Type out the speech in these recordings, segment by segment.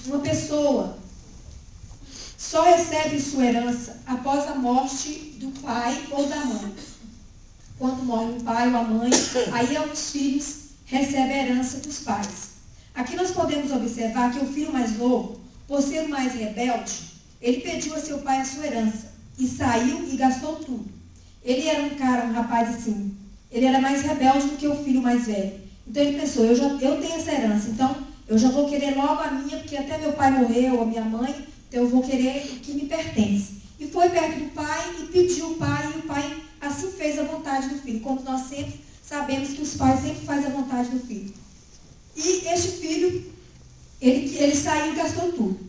Uma pessoa só recebe sua herança após a morte do pai ou da mãe. Quando morre o pai ou a mãe, aí os filhos recebem a herança dos pais. Aqui nós podemos observar que o filho mais novo, por ser mais rebelde, ele pediu a seu pai a sua herança e saiu e gastou tudo. Ele era um rapaz assim, ele era mais rebelde do que o filho mais velho. Então ele pensou, eu tenho essa herança, então eu já vou querer logo a minha, porque até meu pai morreu, a minha mãe, então eu vou querer o que me pertence. E foi perto do pai e pediu o pai, e o pai assim fez a vontade do filho, como nós sempre sabemos que os pais sempre fazem a vontade do filho. E este filho, ele saiu e gastou tudo.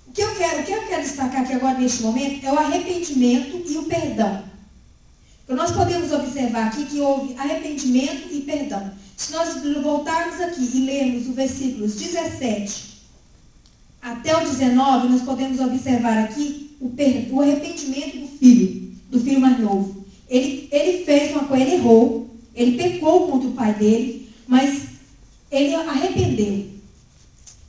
O que eu quero destacar aqui agora neste momento é o arrependimento e o perdão. Então nós podemos observar aqui que houve arrependimento e perdão. Se nós voltarmos aqui e lermos os versículos 17 até o 19, nós podemos observar aqui o arrependimento do filho mais novo. Ele fez uma coisa, ele errou, ele pecou contra o pai dele, mas ele arrependeu.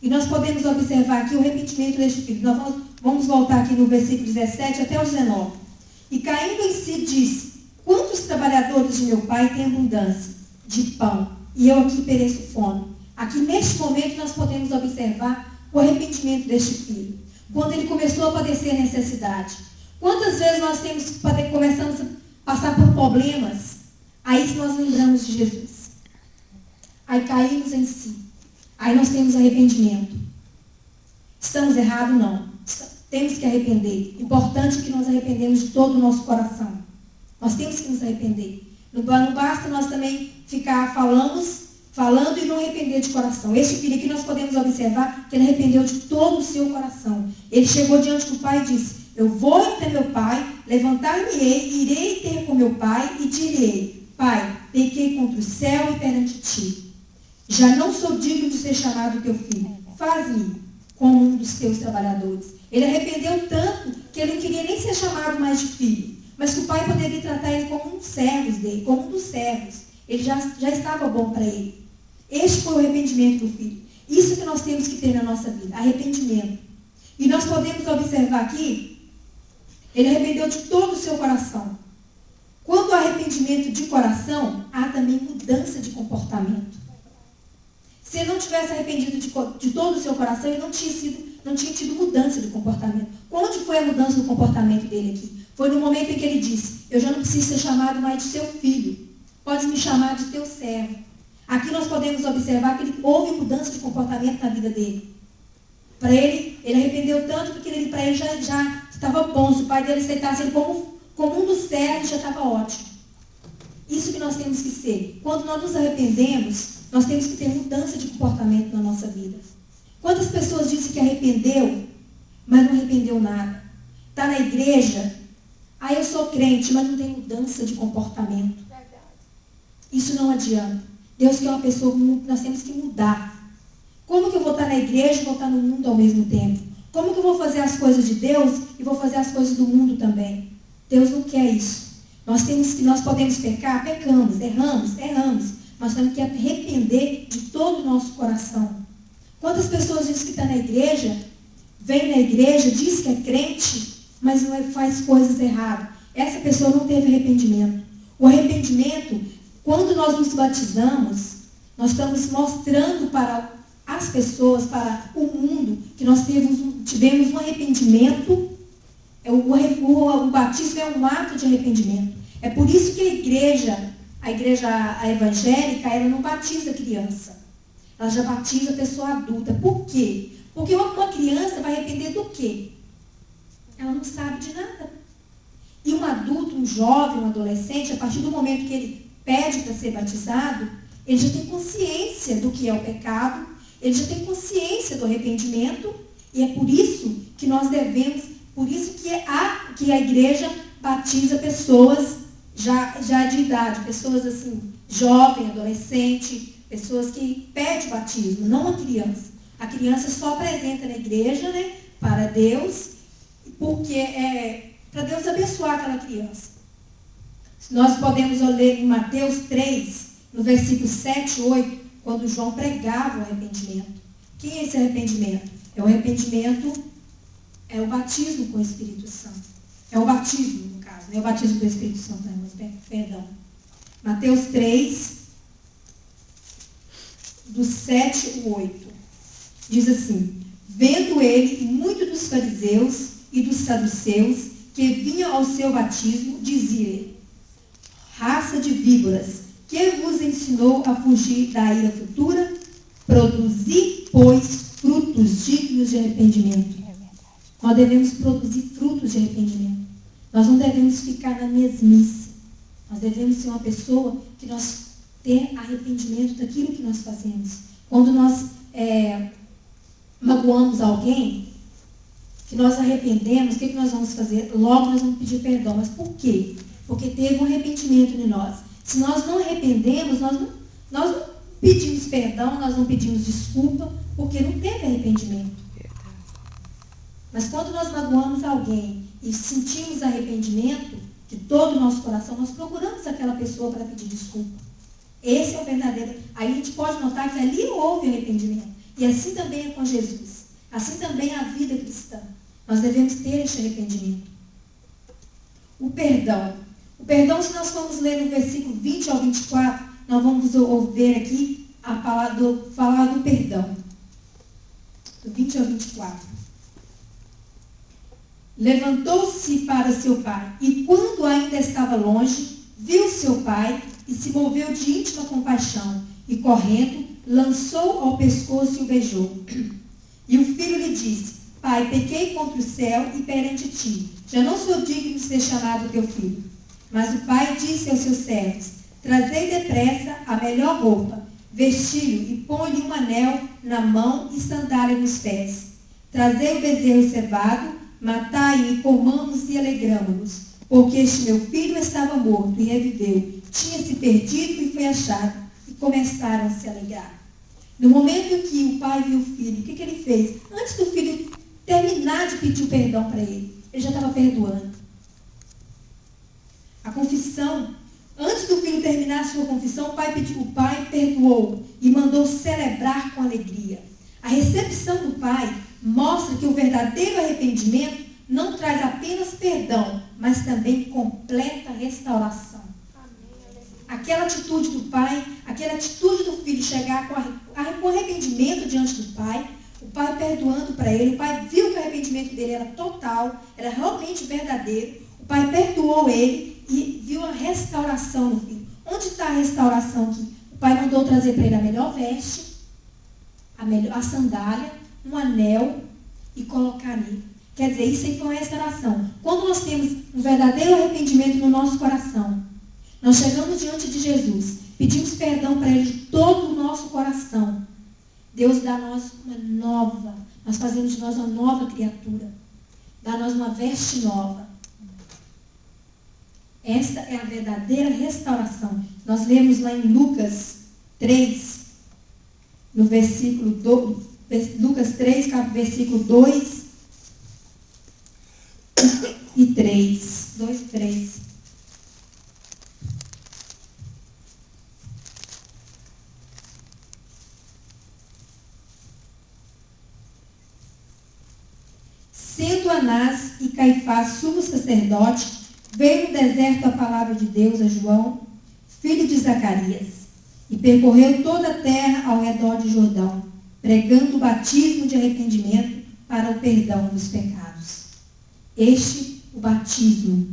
E nós podemos observar aqui o arrependimento deste filho. Nós vamos voltar aqui no versículo 17 até o 19. E caindo em si disse, quantos trabalhadores de meu pai têm abundância de pão, e eu aqui pereço fome. Aqui neste momento nós podemos observar o arrependimento deste filho. Quando ele começou a padecer necessidade. Quantas vezes nós começamos a passar por problemas, aí nós lembramos de Jesus. Aí caímos em si. Aí nós temos arrependimento. Estamos errados? Não. Temos que arrepender. Importante que nós arrependemos de todo o nosso coração. Nós temos que nos arrepender. Não basta nós também ficar falando e não arrepender de coração. Este filho aqui nós podemos observar que ele arrependeu de todo o seu coração. Ele chegou diante do pai e disse, eu vou até meu pai, levantar-me-ei, irei ter com meu pai e direi, pai, pequei contra o céu e perante ti. Já não sou digno de ser chamado teu filho. Faz-me como um dos teus trabalhadores. Ele arrependeu tanto que ele não queria nem ser chamado mais de filho. Mas que o pai poderia tratar ele como um servo dele, como um dos servos. Ele já estava bom para ele. Este foi o arrependimento do filho. Isso que nós temos que ter na nossa vida, arrependimento. E nós podemos observar aqui, ele arrependeu de todo o seu coração. Quando há arrependimento de coração, há também mudança de comportamento. Se ele não tivesse arrependido de todo o seu coração, ele não tinha tido mudança de comportamento. Onde foi a mudança do comportamento dele aqui? Foi no momento em que ele disse, eu já não preciso ser chamado mais de seu filho. Pode me chamar de teu servo. Aqui nós podemos observar que houve mudança de comportamento na vida dele. Para ele arrependeu tanto porque para ele já estava bom. Se o pai dele aceitasse ele como um dos servos, já estava ótimo. Isso que nós temos que ser. Quando nós nos arrependemos, nós temos que ter mudança de comportamento na nossa vida. Quantas pessoas dizem que arrependeu, mas não arrependeu nada? Está na igreja, eu sou crente, mas não tem mudança de comportamento. Isso não adianta. Deus quer uma pessoa, nós temos que mudar. Como que eu vou estar na igreja e vou estar no mundo ao mesmo tempo? Como que eu vou fazer as coisas de Deus e vou fazer as coisas do mundo também? Deus não quer isso. Nós podemos pecar, pecamos, erramos. Nós temos que arrepender de todo o nosso coração. Quantas pessoas dizem que está na igreja, vem na igreja, diz que é crente, mas não faz coisas erradas? Essa pessoa não teve arrependimento. O arrependimento, quando nós nos batizamos, nós estamos mostrando para as pessoas, para o mundo, que nós tivemos um arrependimento. O batismo é um ato de arrependimento. É por isso que a igreja evangélica, ela não batiza criança. Ela já batiza a pessoa adulta. Por quê? Porque uma criança vai arrepender do quê? Ela não sabe de nada. E um adulto, um jovem, um adolescente, a partir do momento que ele pede para ser batizado, ele já tem consciência do que é o pecado, ele já tem consciência do arrependimento, e é por isso que nós devemos, por isso que a igreja batiza pessoas já de idade, pessoas assim, jovem, adolescente, pessoas que pedem batismo, não a criança. A criança só apresenta na igreja, para Deus, porque para Deus abençoar aquela criança. Nós podemos ler em Mateus 3, no versículo 7 e 8, quando João pregava o arrependimento. Que é esse arrependimento? É o arrependimento, é o batismo com o Espírito Santo. É o batismo, no caso, não é o batismo com o Espírito Santo, não, mas perdão. Mateus 3, do 7 ao 8. Diz assim: vendo ele muito dos fariseus e dos saduceus que vinham ao seu batismo, dizia-lhe: raça de víboras, que vos ensinou a fugir da ira futura? Produzi, pois, frutos dignos de arrependimento. Nós devemos produzir frutos de arrependimento. Nós não devemos ficar na mesmice. Nós devemos ser uma pessoa que nós ter arrependimento daquilo que nós fazemos. Quando nós magoamos alguém, que nós arrependemos, o que nós vamos fazer? Logo nós vamos pedir perdão. Mas por quê? Porque teve um arrependimento em nós. Se nós não arrependemos, nós não pedimos perdão, nós não pedimos desculpa, porque não teve arrependimento. Mas quando nós magoamos alguém e sentimos arrependimento de todo o nosso coração, nós procuramos aquela pessoa para pedir desculpa. Esse é o verdadeiro. Aí a gente pode notar que ali houve arrependimento. E assim também é com Jesus. Assim também é a vida cristã. Nós devemos ter este arrependimento. O perdão. O perdão, se nós formos ler no versículo 20 ao 24, nós vamos ouvir aqui a palavra falar do perdão. Do 20 ao 24. Levantou-se para seu pai, e quando ainda estava longe, viu seu pai e se moveu de íntima compaixão, e correndo, lançou ao pescoço e o beijou. E o filho lhe disse: pai, pequei contra o céu e perante ti, já não sou digno de ser chamado teu filho. Mas o pai disse aos seus servos: trazei depressa a melhor roupa, vesti-lo e põe-lhe um anel na mão e sandália nos pés. Trazei o bezerro cevado, matai-o e comamos e alegramo-nos, porque este meu filho estava morto e reviveu, tinha se perdido e foi achado, e começaram a se alegrar. No momento em que o pai viu o filho, o que ele fez? Antes do filho terminar de pedir o perdão para ele já estava perdoando. A confissão, antes do filho terminar a sua confissão, o pai perdoou e mandou celebrar com alegria. A recepção do pai mostra que o verdadeiro arrependimento não traz apenas perdão, mas também completa restauração. Aquela atitude do pai, aquela atitude do filho chegar com arrependimento diante do pai, o pai perdoando para ele, o pai viu que o arrependimento dele era total, era realmente verdadeiro, o pai perdoou ele e viu a restauração no filho. Onde está a restauração aqui? O pai mandou trazer para ele a melhor veste, a sandália, um anel e colocar nele. Quer dizer, isso aí foi uma restauração. Quando nós temos um verdadeiro arrependimento no nosso coração, nós chegamos diante de Jesus, pedimos perdão para ele de todo o nosso coração. Deus dá a nós uma nova, nós fazemos de nós uma nova criatura. Dá a nós uma veste nova. Esta é a verdadeira restauração. Nós lemos lá em Lucas 3, no versículo 2, Lucas 3, versículo 2 e 3. 2 e 3. Sendo Anás e Caifás sumo sacerdote, veio no deserto a palavra de Deus a João, filho de Zacarias, e percorreu toda a terra ao redor de Jordão, pregando o batismo de arrependimento para o perdão dos pecados. O batismo.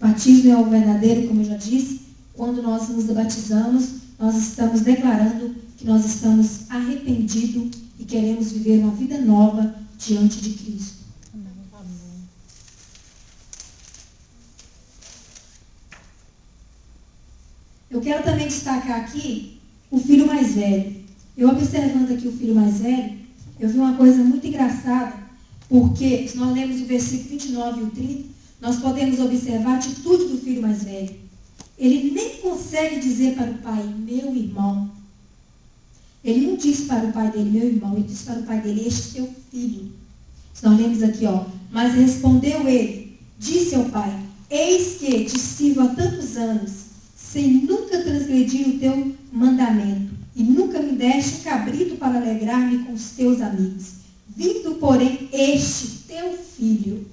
O batismo é o verdadeiro, como eu já disse, quando nós nos batizamos, nós estamos declarando que nós estamos arrependidos e queremos viver uma vida nova diante de Cristo. Eu quero também destacar aqui o filho mais velho. Eu observando aqui o filho mais velho, eu vi uma coisa muito engraçada, porque se nós lemos o versículo 29 e o 30, nós podemos observar a atitude do filho mais velho. Ele nem consegue dizer para o pai, meu irmão. Ele não disse para o pai dele, meu irmão, ele disse para o pai dele, este é teu filho. Se nós lemos aqui, mas respondeu ele, disse ao pai, eis que te sirvo há tantos anos, sem nunca transgredir o teu mandamento, e nunca me deste um cabrito para alegrar-me com os teus amigos. Vindo, porém, este teu filho,